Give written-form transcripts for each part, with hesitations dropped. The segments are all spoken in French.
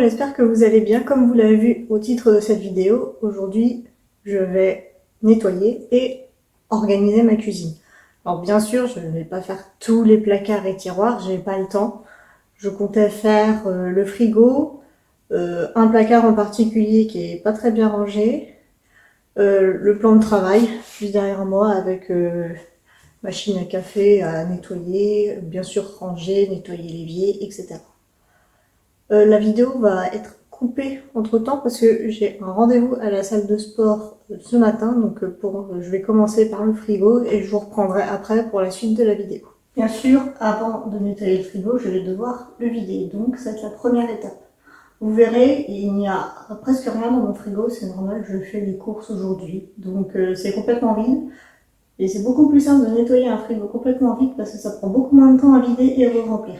j'espère que vous allez bien. Comme vous l'avez vu au titre de cette vidéo, aujourd'hui, je vais nettoyer et organiser ma cuisine. Alors bien sûr, je ne vais pas faire tous les placards et tiroirs, j'ai pas le temps. Je comptais faire le frigo, un placard en particulier qui est pas très bien rangé, le plan de travail juste derrière moi avec machine à café à nettoyer, bien sûr ranger, nettoyer l'évier, etc. La vidéo va être coupée entre temps parce que j'ai un rendez-vous à la salle de sport ce matin, donc je vais commencer par le frigo et je vous reprendrai après pour la suite de la vidéo. Bien sûr, avant de nettoyer le frigo, je vais devoir le vider, donc c'est la première étape. Vous verrez, il n'y a presque rien dans mon frigo, c'est normal, je fais les courses aujourd'hui, donc c'est complètement vide. Et c'est beaucoup plus simple de nettoyer un frigo complètement vide parce que ça prend beaucoup moins de temps à vider et à re-remplir.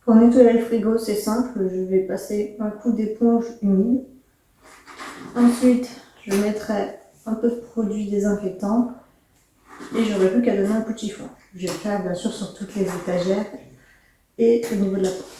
Pour nettoyer le frigo, c'est simple, je vais passer un coup d'éponge humide. Ensuite, je mettrai un peu de produit désinfectant et j'aurai plus qu'à donner un coup de chiffon. Je vais le faire bien sûr sur toutes les étagères et au niveau de la porte.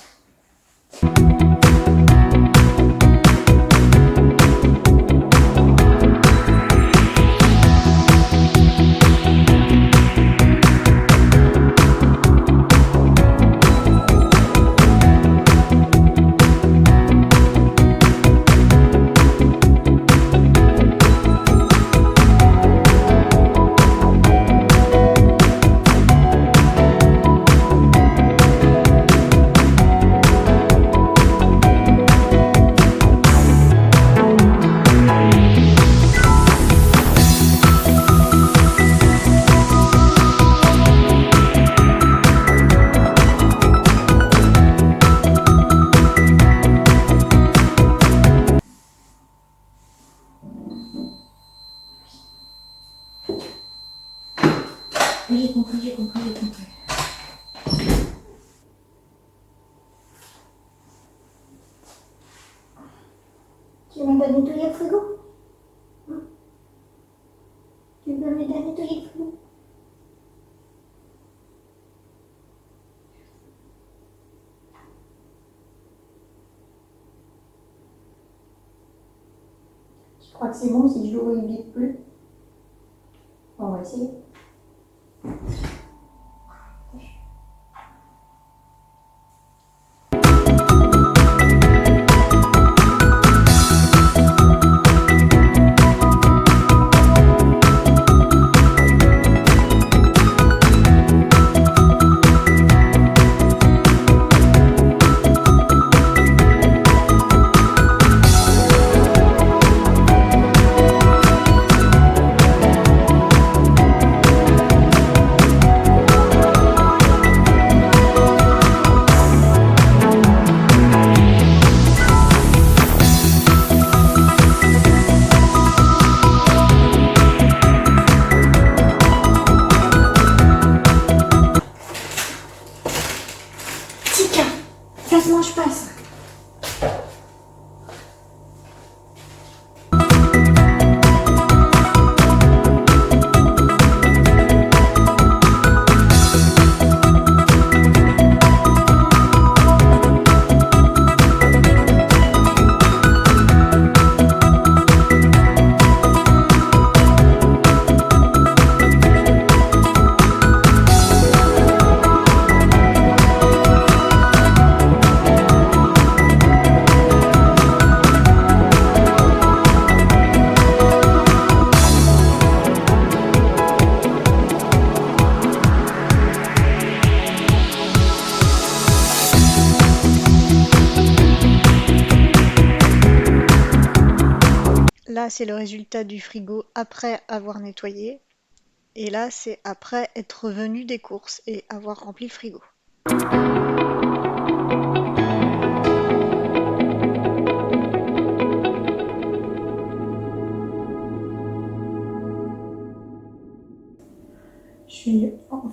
J'ai compris. Tu m'aides à nettoyer le frigo? Tu peux m'aider à nettoyer le frigo? Je crois que c'est bon si je l'ouvre il ne vide plus. On va essayer. Passe-moi, je passe. Là, c'est le résultat du frigo après avoir nettoyé. Et là, c'est après être revenu des courses et avoir rempli le frigo.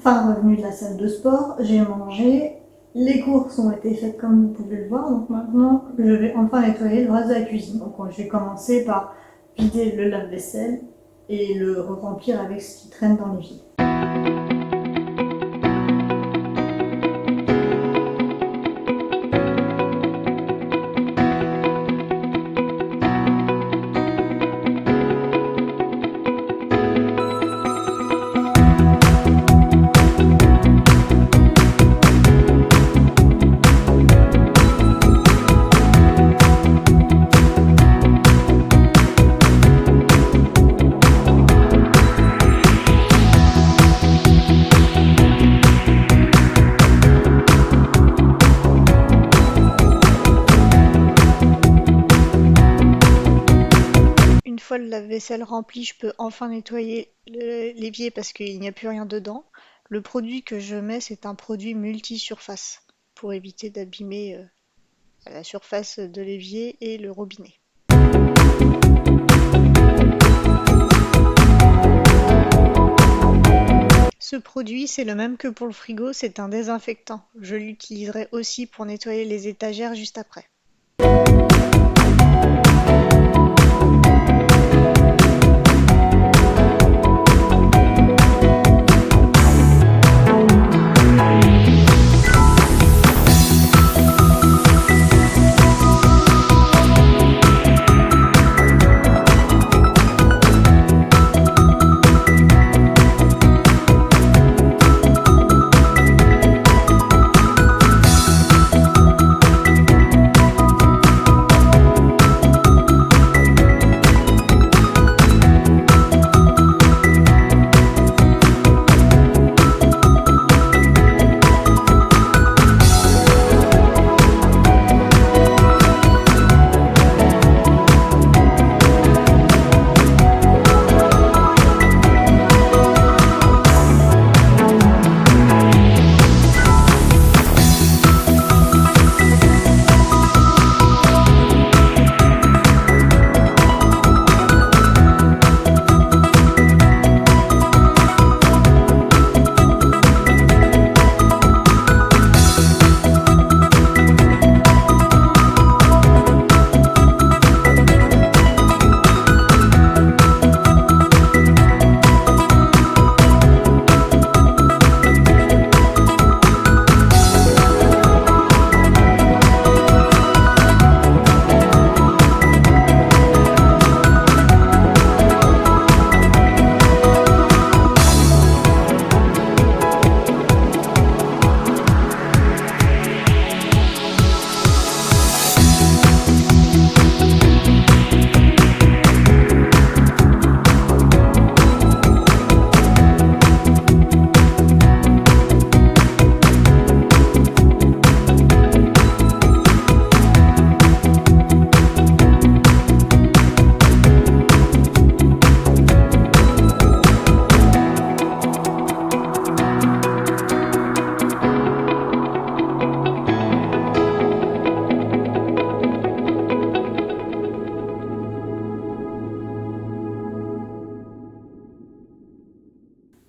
enfin revenue de la salle de sport, j'ai mangé, les courses ont été faites comme vous pouvez le voir, donc maintenant je vais enfin nettoyer le reste de la cuisine. Donc je vais commencer par vider le lave-vaisselle et le remplir avec ce qui traîne dans l'évier. Une fois le lave-vaisselle rempli, je peux enfin nettoyer l'évier parce qu'il n'y a plus rien dedans. Le produit que je mets, c'est un produit multi-surface pour éviter d'abîmer la surface de l'évier et le robinet. Ce produit, c'est le même que pour le frigo, c'est un désinfectant. Je l'utiliserai aussi pour nettoyer les étagères juste après.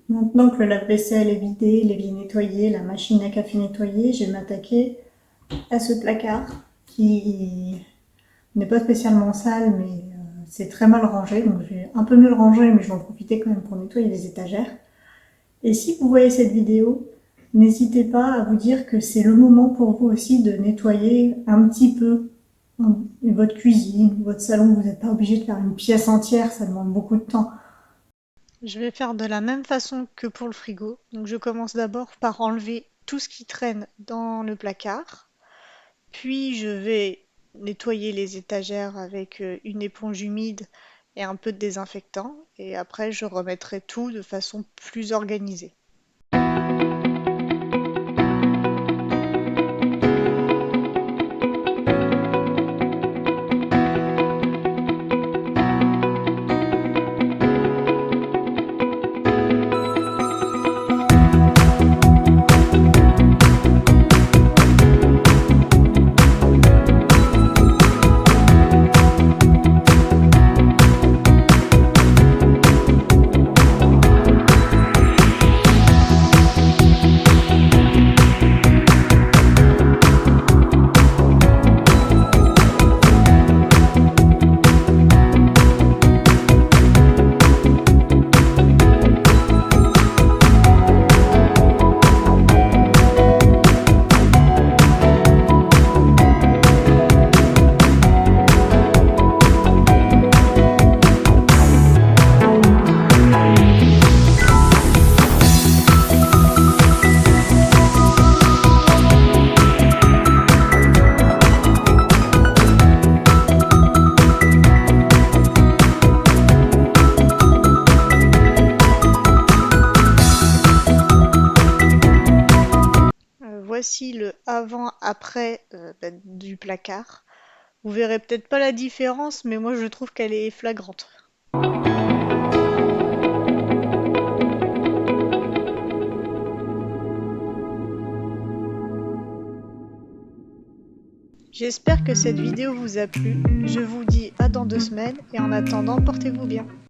Maintenant que le lave-vaisselle est vidé, l'évier nettoyé, la machine à café nettoyée, je vais m'attaquer à ce placard qui n'est pas spécialement sale, mais c'est très mal rangé. Donc je vais un peu mieux le ranger, mais je vais en profiter quand même pour nettoyer les étagères. Et si vous voyez cette vidéo, n'hésitez pas à vous dire que c'est le moment pour vous aussi de nettoyer un petit peu votre cuisine, votre salon. Vous n'êtes pas obligé de faire une pièce entière, ça demande beaucoup de temps. Je vais faire de la même façon que pour le frigo. Donc je commence d'abord par enlever tout ce qui traîne dans le placard. Puis je vais nettoyer les étagères avec une éponge humide et un peu de désinfectant. Et après je remettrai tout de façon plus organisée. avant, après du placard. Vous verrez peut-être pas la différence, mais moi je trouve qu'elle est flagrante. J'espère que cette vidéo vous a plu. Je vous dis à dans 2 semaines et en attendant, portez-vous bien.